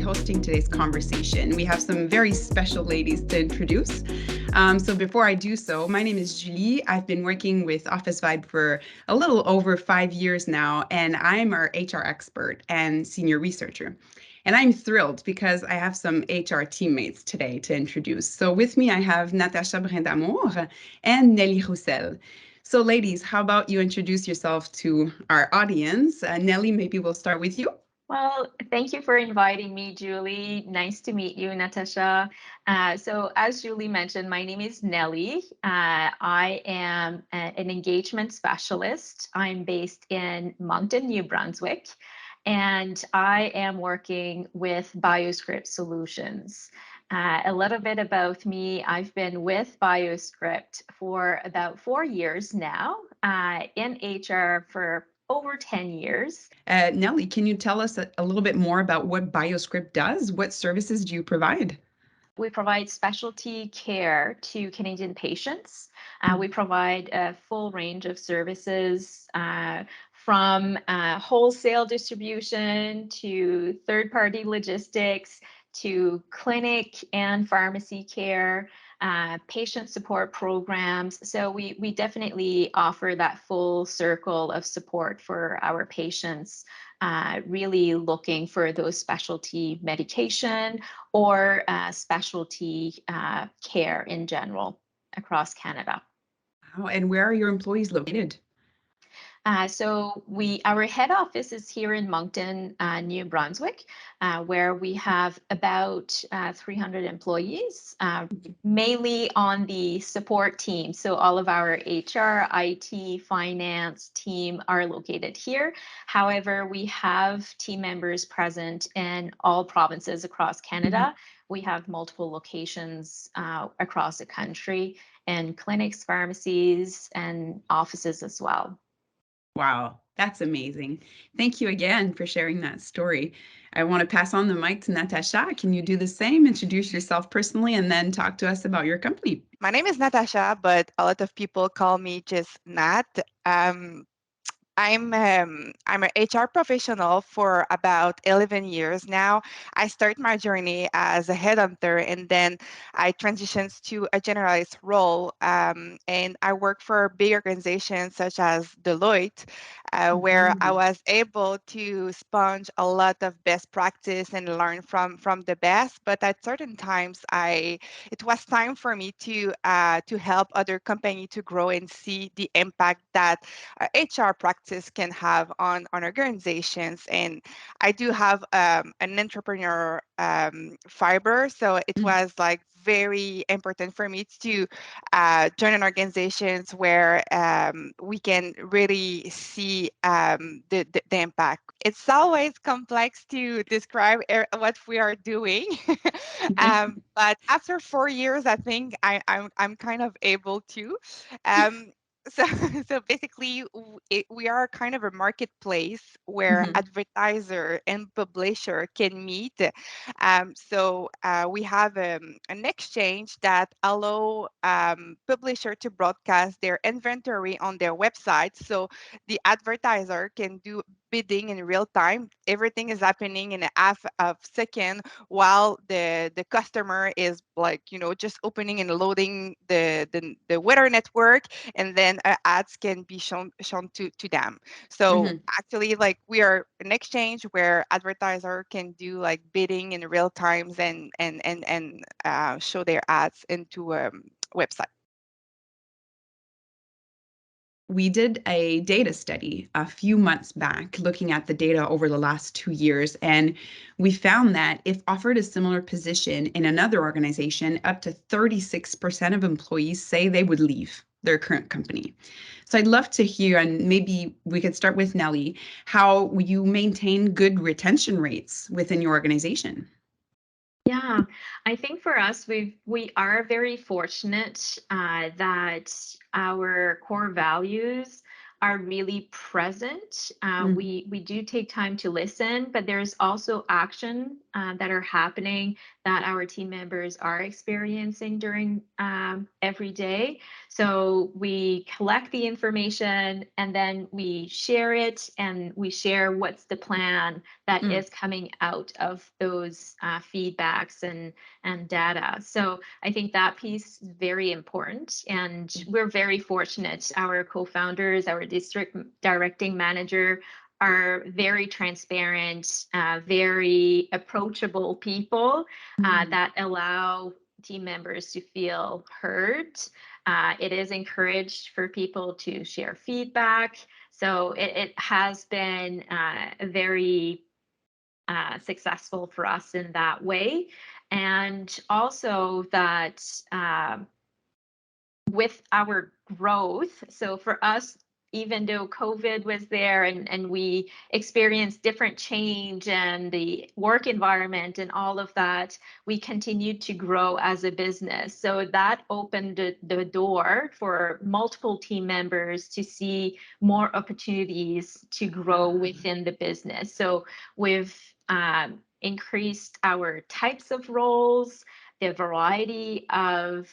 hosting today's conversation. We have some very special ladies to introduce. So before I do so, my name is Julie. I've been working with Officevibe for a little over 5 years now, and I'm our HR expert and senior researcher. And I'm thrilled because I have some HR teammates today to introduce. So with me, I have Natacha Brind'Amour and Nellie Rousselle. So ladies, how about you introduce yourself to our audience? Nellie, maybe we'll start with you. Well, thank you for inviting me, Julie. Nice to meet you, Natacha. So as Julie mentioned, my name is Nellie. I am an engagement specialist. I'm based in Moncton, New Brunswick, and I am working with BioScript Solutions. A little bit about me, I've been with BioScript for about 4 years now, in HR for over 10 years. Nellie, can you tell us a little bit more about what BioScript does? What services do you provide? We provide specialty care to Canadian patients. We provide a full range of services from wholesale distribution to third-party logistics to clinic and pharmacy care, patient support programs. So we definitely offer that full circle of support for our patients, really looking for those specialty medication or specialty care in general across Canada. Oh, and where are your employees located? So our head office is here in Moncton, New Brunswick, where we have about 300 employees, mainly on the support team. So all of our HR, IT, finance team are located here. However, we have team members present in all provinces across Canada. We have multiple locations across the country and clinics, pharmacies, and offices as well. Wow, that's amazing. Thank you again for sharing that story. I want to pass on the mic to Natacha. Can you do the same? Introduce yourself personally and then talk to us about your company. My name is Natacha, but a lot of people call me just Nat. I'm an HR professional for about 11 years now. I started my journey as a headhunter, and then I transitioned to a generalist role. And I work for big organizations such as Deloitte, where I was able to sponge a lot of best practice and learn from the best. But at certain times, it was time for me to help other companies to grow and see the impact that HR practice can have on organizations. And I do have an entrepreneur fiber, so it was like very important for me to join an organizations where we can really see the impact. It's always complex to describe what we are doing, but after 4 years, I think I'm kind of able to. So, so basically, we are kind of a marketplace where advertiser and publisher can meet. We have an exchange that allow publisher to broadcast their inventory on their website. So the advertiser can do bidding in real time. Everything is happening in a half of second while the customer is like, just opening and loading the weather network, and then ads can be shown to them. So actually, like, we are an exchange where advertiser can do like bidding in real times and show their ads into a website. We did a data study a few months back looking at the data over the last 2 years, and we found that if offered a similar position in another organization, up to 36% of employees say they would leave their current company. So I'd love to hear, and maybe we could start with Nellie, how you maintain good retention rates within your organization. Yeah, I think for us, we are very fortunate that our core values are really present. We do take time to listen, but there's also action that are happening that our team members are experiencing during every day. So we collect the information and then we share it, and we share what's the plan that is coming out of those feedbacks and data. So I think that piece is very important, and we're very fortunate. Our co-founders, our district directing manager are very transparent, very approachable people that allow team members to feel heard. It is encouraged for people to share feedback. So it has been very successful for us in that way. And also that with our growth, so for us, even though COVID was there and we experienced different change and the work environment and all of that, we continued to grow as a business. So that opened the door for multiple team members to see more opportunities to grow within the business. So we've increased our types of roles, the variety of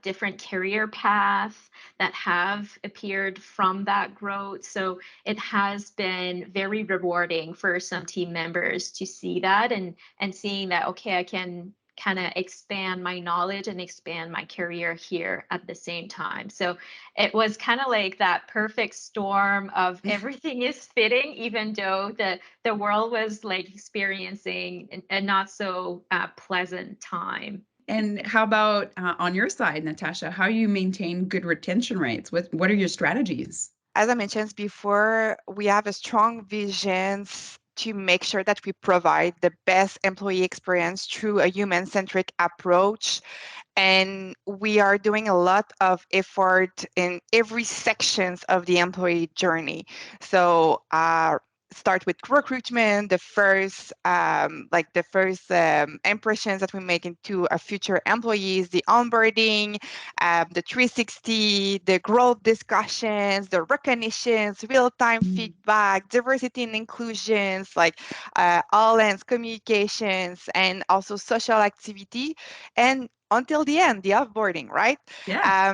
different career paths that have appeared from that growth. So it has been very rewarding for some team members to see that and seeing that, okay, I can kind of expand my knowledge and expand my career here at the same time. So it was kind of like that perfect storm of everything is fitting, even though the world was like experiencing a not so pleasant time. And how about on your side, Natacha? How you maintain good retention rates? What are your strategies? As I mentioned before, we have a strong visions to make sure that we provide the best employee experience through a human-centric approach. And we are doing a lot of effort in every sections of the employee journey. So start with recruitment, the first impressions that we make into our future employees, the onboarding, the 360, the growth discussions, the recognitions, real-time feedback, diversity and inclusions, like all ends communications, and also social activity, and until the end, the offboarding, right? Yeah.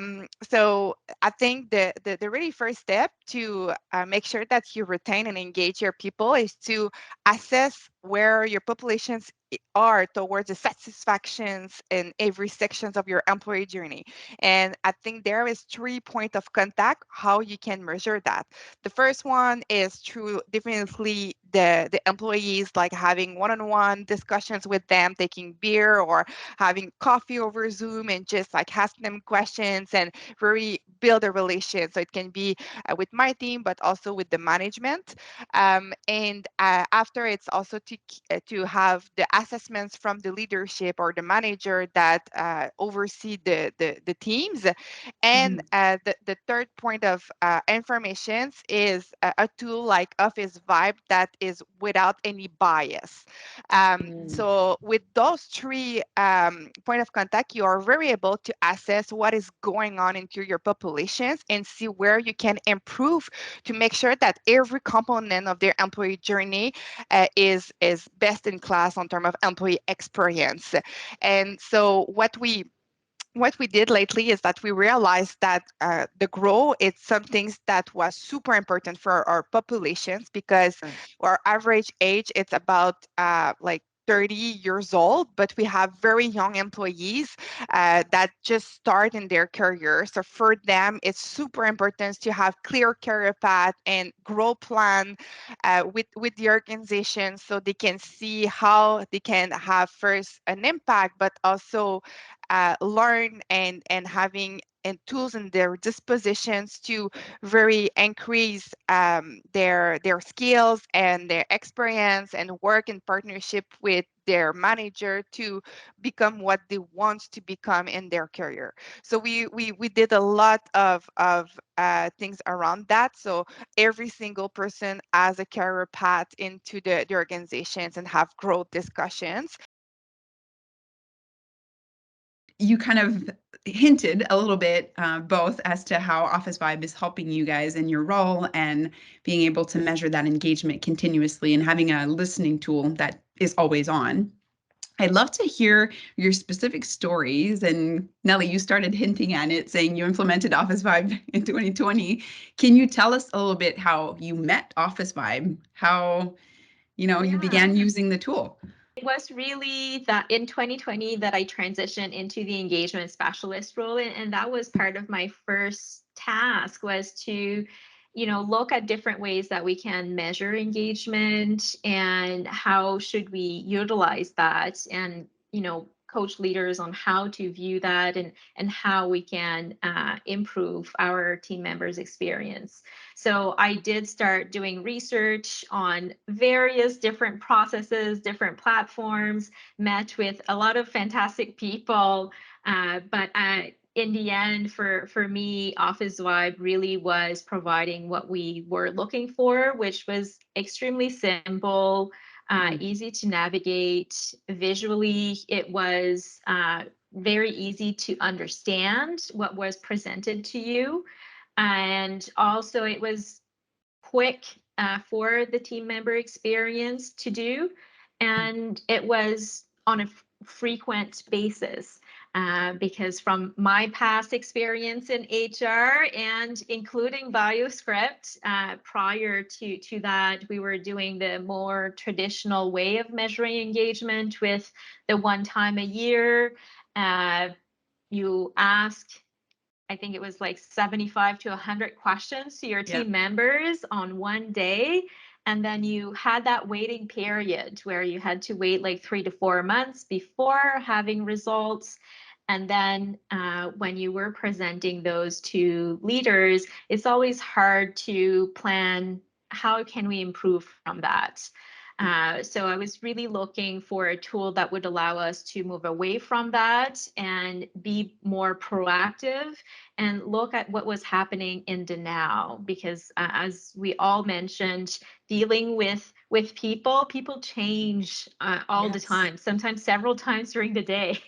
So I think the really first step to make sure that you retain and engage your people is to assess where your populations are towards the satisfactions in every sections of your employee journey. And I think there is 3 points of contact how you can measure that. The first one is through definitely the employees, like having one-on-one discussions with them, taking beer or having coffee over Zoom and just like asking them questions and really build a relation. So it can be with my team, but also with the management. And after, it's also to have the assessments from the leadership or the manager that oversee the teams. And the third point of information is a tool like Officevibe that is without any bias. So with those 3 point of contact, you are very able to assess what is going on into your populations and see where you can improve to make sure that every component of their employee journey is best in class on terms of employee experience. And so what we did lately is that we realized that the grow is some things that was super important for our populations, because our average age, it's about like 30 years old, but we have very young employees that just start in their career. So for them, it's super important to have clear career path and grow plan with the organization, so they can see how they can have first an impact, but also learn and having and tools in their dispositions to very increase their skills and their experience, and work in partnership with their manager to become what they want to become in their career. So we did a lot of things around that. So every single person has a career path into the organizations and have growth discussions. You kind of hinted a little bit both as to how Officevibe is helping you guys in your role and being able to measure that engagement continuously and having a listening tool that is always on. I'd love to hear your specific stories. And Nellie, you started hinting at it, saying you implemented Officevibe in 2020. Can you tell us a little bit how you met Officevibe, how, you Yeah. began using the tool? It was really that in 2020 that I transitioned into the engagement specialist role. And that was part of my first task was to, look at different ways that we can measure engagement and how should we utilize that and, coach leaders on how to view that and how we can improve our team members' experience. So I did start doing research on various different processes, different platforms, met with a lot of fantastic people. But in the end, for me, Officevibe really was providing what we were looking for, which was extremely simple, easy to navigate. Visually, it was very easy to understand what was presented to you. And also, it was quick for the team member experience to do. And it was on a frequent basis. Because from my past experience in HR and including BioScript, prior to that, we were doing the more traditional way of measuring engagement with the one time a year. You ask, I think it was like 75 to 100 questions to your Yeah. team members on one day. And then you had that waiting period where you had to wait like 3 to 4 months before having results. And then when you were presenting those to leaders, it's always hard to plan how can we improve from that. So I was really looking for a tool that would allow us to move away from that and be more proactive and look at what was happening in the now. Because as we all mentioned, dealing with people change all the Yes. time, sometimes several times during the day.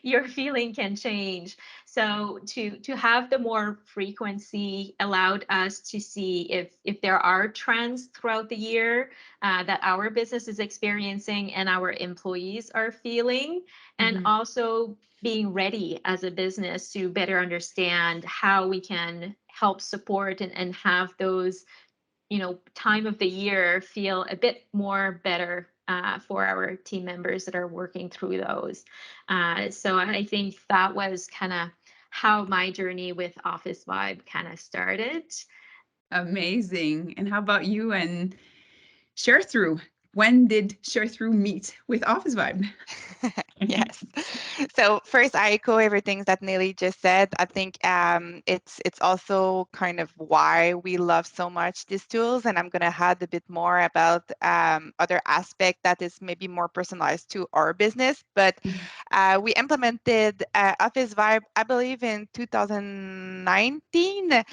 Your feeling can change. So to have the more frequency allowed us to see if there are trends throughout the year that our business is experiencing and our employees are feeling, and also being ready as a business to better understand how we can help support and have those, time of the year feel a bit more better for our team members that are working through those. So I think that was kind of how my journey with Officevibe kind of started. Amazing. And how about you and Sharethrough? When did Sharethrough meet with Officevibe? Yes. So first, I echo everything that Nellie just said. I think it's also kind of why we love so much these tools, and I'm going to add a bit more about other aspect that is maybe more personalized to our business. But we implemented Officevibe, I believe, in 2019.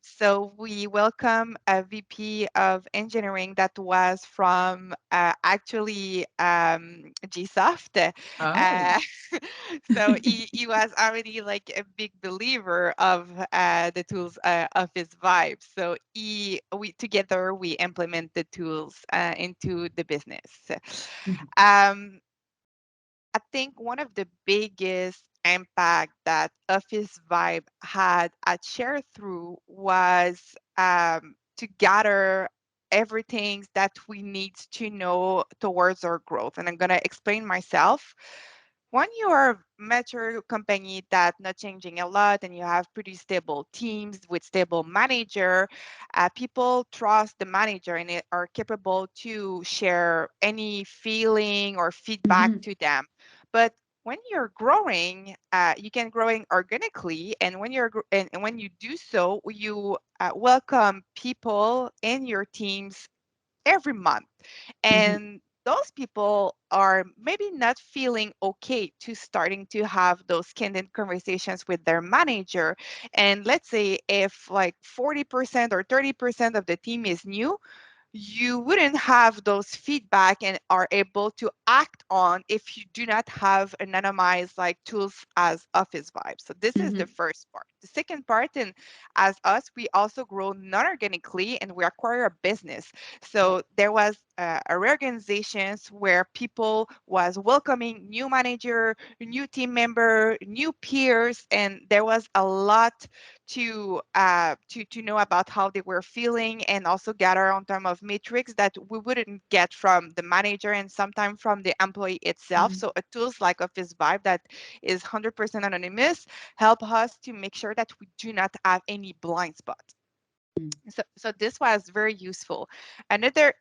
So we welcome a VP of engineering that was from actually GSoft. Oh. So he was already like a big believer of the tools of his vibe. So we together we implement the tools into the business. Um, I think one of the biggest impact that Office Vibe had at Sharethrough was to gather everything that we need to know towards our growth. And I'm going to explain myself. When you are a mature company that not changing a lot and you have pretty stable teams with stable manager, people trust the manager and are capable to share any feeling or feedback to them. But when you're growing, you can growing organically, and when and when you do so, you welcome people in your teams every month. And those people are maybe not feeling okay to starting to have those candid conversations with their manager. And let's say if like 40% or 30% of the team is new, you wouldn't have those feedback and are able to act on if you do not have anonymized like tools as Office Vibe. So this is the first part. the second part, and as us, we also grow non-organically and we acquire a business. So there was a reorganizations where people was welcoming new manager, new team member, new peers, and there was a lot to know about how they were feeling and also gather on terms of metrics that we wouldn't get from the manager and sometimes from the employee itself. So a tools like Officevibe that is 100% anonymous help us to make sure that we do not have any blind spots. So this was very useful. Another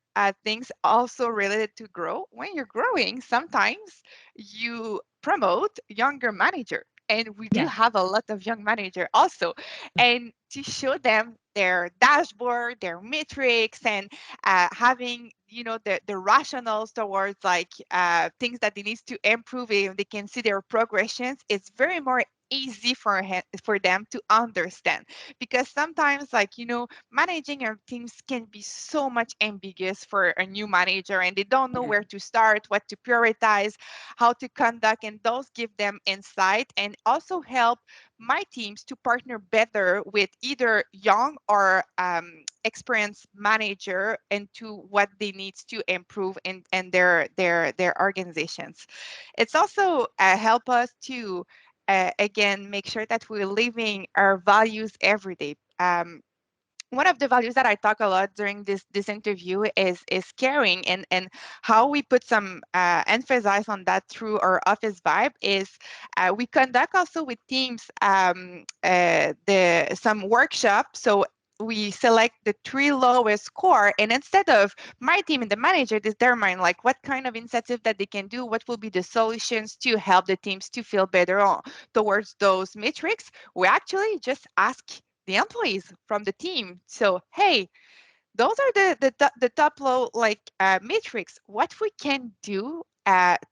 things also related to grow. When you're growing, sometimes you promote younger manager. And we do Yeah. have a lot of young manager also. And to show them their dashboard, their metrics, and having the rationals towards like things that they need to improve and they can see their progressions, it's very more easy for them to understand, because sometimes like managing our teams can be so much ambiguous for a new manager and they don't know Yeah. where to start, what to prioritize, how to conduct, and those give them insight and also help my teams to partner better with either young or experienced manager into what they need to improve in their organizations. It's also help us to again make sure that we're living our values every day. One of the values that I talk a lot during this interview is caring, and how we put some emphasis on that through our office vibe is we conduct also with teams the some workshops. So we select the three lowest score, and instead of my team and the manager determine like what kind of incentive that they can do, what will be the solutions to help the teams to feel better on towards those metrics, we actually just ask the employees from the team. So, hey, those are the top low like metrics. What we can do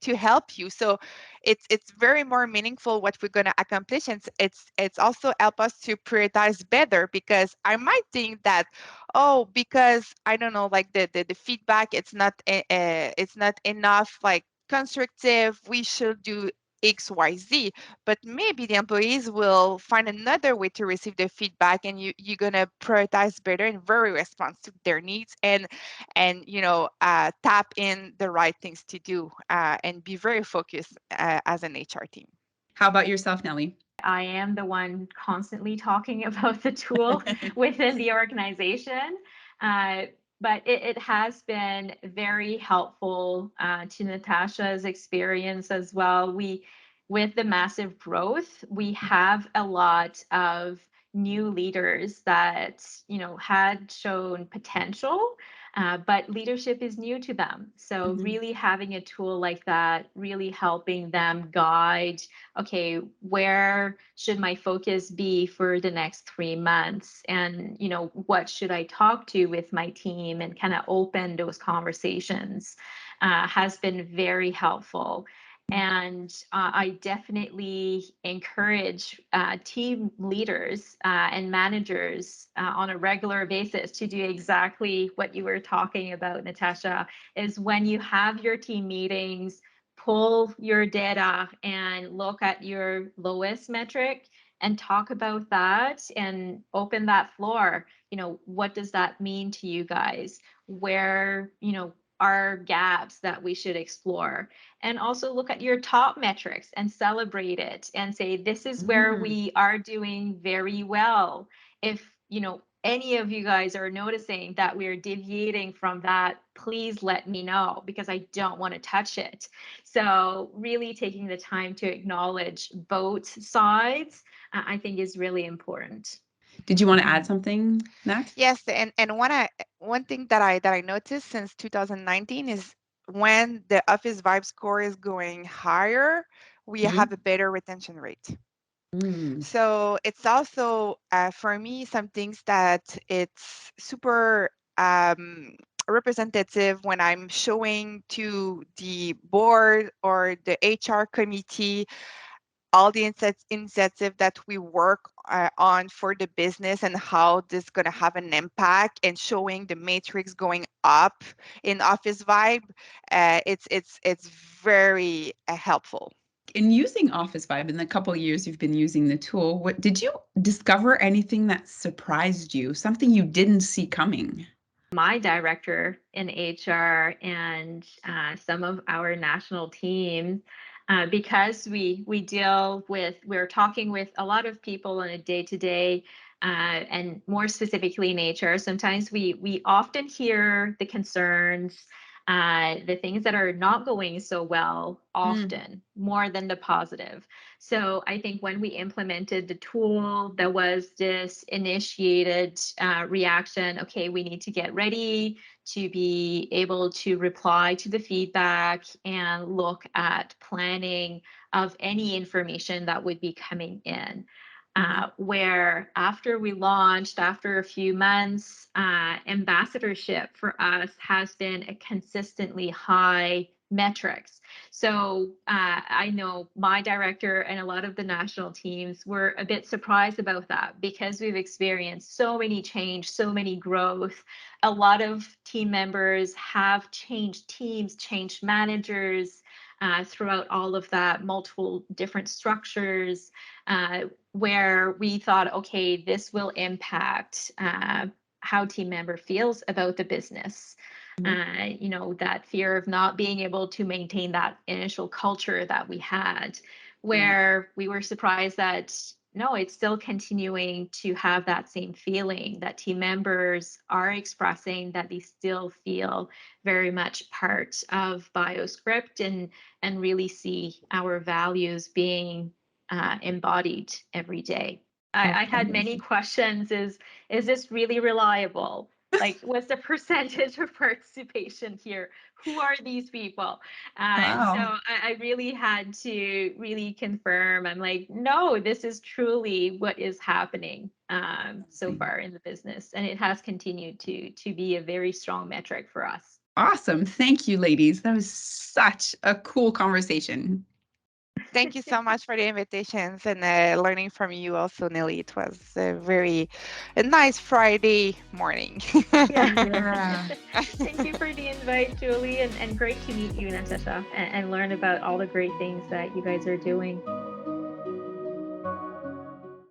to help you. So it's very more meaningful what we're gonna accomplish, and it's also help us to prioritize better, because I might think that, oh, because I don't know, like the feedback it's not enough like constructive, we should do XYZ, but maybe the employees will find another way to receive their feedback, and you're gonna prioritize better and very response to their needs, and tap in the right things to do, and be very focused as an HR team. How about yourself, Nellie? I am the one constantly talking about the tool within the organization. Uh, but it has been very helpful to Natacha's experience as well. With the massive growth, we have a lot of new leaders that had shown potential, but leadership is new to them. So really having a tool like that, really helping them guide, okay, where should my focus be for the next 3 months? And, what should I talk to with my team, and kind of open those conversations has been very helpful. And I definitely encourage team leaders and managers on a regular basis to do exactly what you were talking about, Natacha, is when you have your team meetings, pull your data and look at your lowest metric and talk about that and open that floor. What does that mean to you guys? Where, are gaps that we should explore? And also look at your top metrics and celebrate it and say, this is where we are doing very well. If, any of you guys are noticing that we're deviating from that, please let me know, because I don't want to touch it. So really taking the time to acknowledge both sides, I think is really important. Did you want to add something, Nat? Yes, and one thing that I noticed since 2019 is when the Office Vibe score is going higher, we have a better retention rate. So it's also for me some things that it's super representative when I'm showing to the board or the HR committee all the incentive that we work on for the business and how this is going to have an impact, and showing the matrix going up in Office Vibe. It's very helpful. in using Officevibe in the couple of years you've been using the tool, what did you discover anything that surprised you, something you didn't see coming? My director in HR and some of our national team, because we're talking with a lot of people on a day-to-day, and more specifically in HR. Sometimes we often hear the concerns, the things that are not going so well, often more than the positive. So I think when we implemented the tool, there was this initiated reaction. Okay, we need to get ready to be able to reply to the feedback and look at planning of any information that would be coming in. Where after we launched, after a few months, ambassadorship for us has been a consistently high metrics. So I know my director and a lot of the national teams were a bit surprised about that because we've experienced so many change, so many growth. A lot of team members have changed teams, changed managers throughout all of that, multiple different structures, where we thought, okay, this will impact how team member feels about the business. That fear of not being able to maintain that initial culture that we had, where we were surprised that no, it's still continuing to have that same feeling that team members are expressing that they still feel very much part of BioScript and really see our values being embodied every day. I had many questions. Is this really reliable? Like, what's the percentage of participation here? Who are these people? Wow. So I really had to really confirm. I'm like, no, this is truly what is happening so far in the business, and it has continued to be a very strong metric for us. Awesome. Thank you, ladies. That was such a cool conversation. Thank you so much for the invitations and learning from you also, Nellie. It was a nice Friday morning. Yeah. Thank you for the invite, Julie, and great to meet you, Natacha, and learn about all the great things that you guys are doing.